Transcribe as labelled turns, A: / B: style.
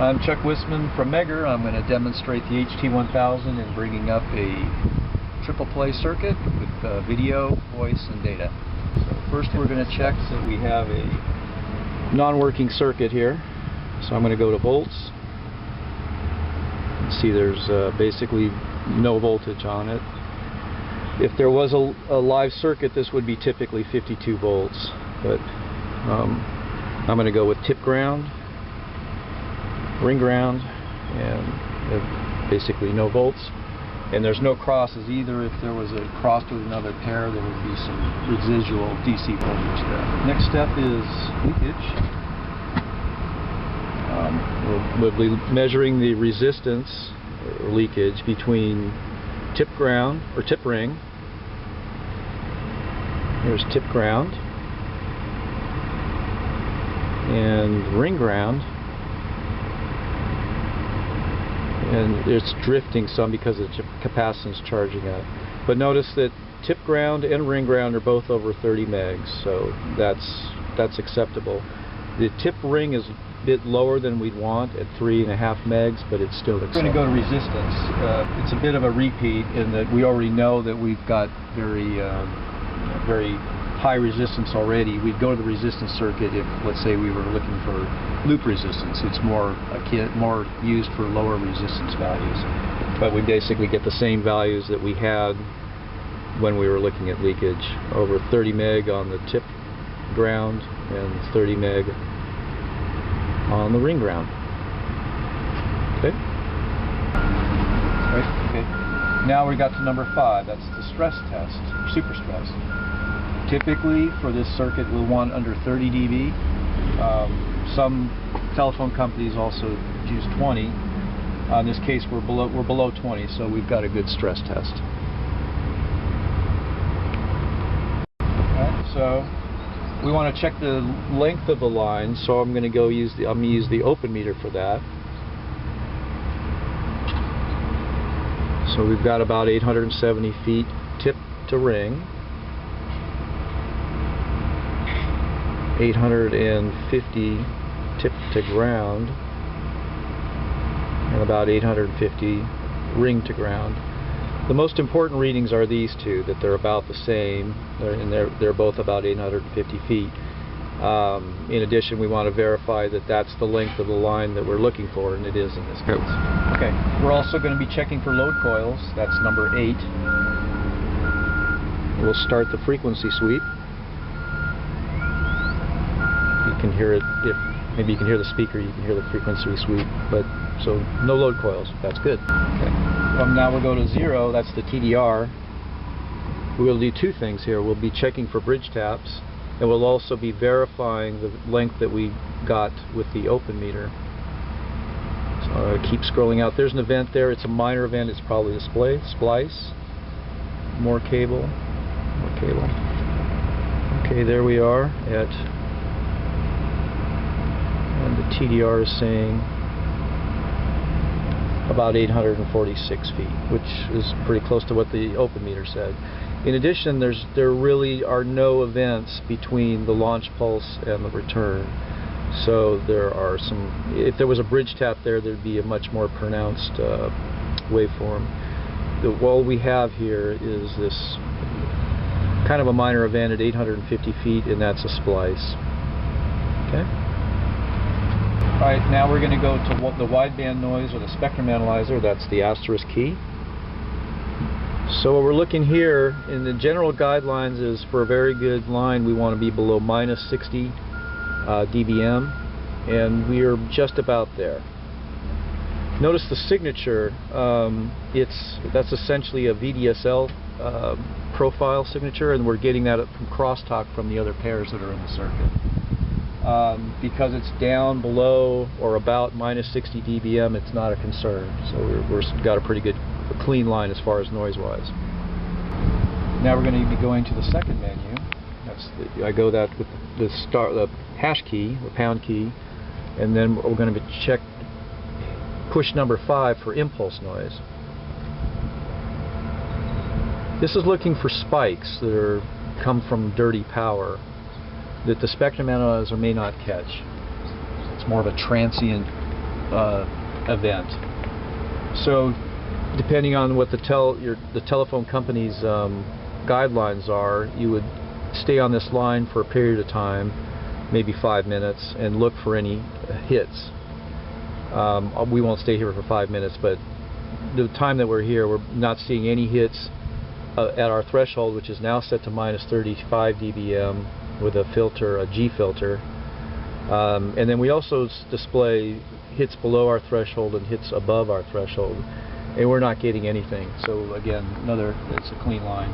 A: I'm Chuck Wisman from Megger. I'm going to demonstrate the HT1000 in bringing up a triple play circuit with video, voice, and data. So first we're going to check that we have a non-working circuit here. So I'm going to go to volts. See, there's basically no voltage on it. If there was a live circuit, this would be typically 52 volts, but I'm going to go with tip ground, ring ground, and basically no volts. And there's no crosses either. If there was a cross with another pair, there would be some residual DC voltage there. Next step is leakage. We'll be measuring the resistance or leakage between tip ground or tip ring. Here's tip ground and ring ground, and it's drifting some because the capacitance charging up. But notice that tip ground and ring ground are both over 30 megs, so that's acceptable. The tip ring is a bit lower than we'd want at 3.5 megs, but it's still acceptable. We're going to go to resistance. It's a bit of a repeat in that we already know that we've got very high resistance already. We'd go to the resistance circuit if, let's say, we were looking for loop resistance. It's more used for lower resistance values. But we basically get the same values that we had when we were looking at leakage. Over 30 meg on the tip ground and 30 meg on the ring ground. Okay? Right? Okay. Now we got to number 5. That's the stress test, super stress. Typically for this circuit we'll want under 30 dB. Some telephone companies also use 20. In this case we're below 20, so we've got a good stress test. Okay, so we want to check the length of the line, so I'm going to use the open meter for that. So we've got about 870 feet tip to ring, 850 tip to ground, and about 850 ring to ground. The most important readings are these two, that they're about the same, and they're both about 850 feet. In addition, we want to verify that that's the length of the line that we're looking for, and it is in this case. Okay, we're also going to be checking for load coils. That's number 8. We'll start the frequency sweep. You can hear it, maybe you can hear the speaker, you can hear the frequency sweep, but so no load coils. That's good. Okay. Now we'll go to 0, that's the TDR. We'll do two things here. We'll be checking for bridge taps, and we'll also be verifying the length that we got with the open meter. So keep scrolling out. There's an event there. It's a minor event. It's probably a splice. More cable. More cable. Okay, there we are at, and the TDR is saying about 846 feet, which is pretty close to what the open meter said. In addition, there really are no events between the launch pulse and the return. So there are some, if there was a bridge tap there, there'd be a much more pronounced waveform. All we have here is this kind of a minor event at 850 feet, and that's a splice. Okay? Alright, now we're going to go to the wideband noise or the spectrum analyzer. That's the asterisk key. So what we're looking here in the general guidelines is for a very good line we want to be below minus 60 dBm, and we're just about there. Notice the signature. That's essentially a VDSL profile signature, and we're getting that from crosstalk from the other pairs that are in the circuit. Because it's down below or about minus 60 dBm, it's not a concern. So we've got a pretty good, clean line as far as noise-wise. Now we're going to be going to the second menu. I go that with the hash key, the pound key, and then we're going to check push number 5 for impulse noise. This is looking for spikes that come from dirty power that the spectrum analyzer may not catch. It's more of a transient event. So depending on what the telephone company's guidelines are, you would stay on this line for a period of time, maybe 5 minutes, and look for any hits. We won't stay here for 5 minutes, but the time that we're here, we're not seeing any hits at our threshold, which is now set to minus 35 dBm with a filter, a G filter. And then we also display hits below our threshold and hits above our threshold, and we're not getting anything. So again, it's a clean line.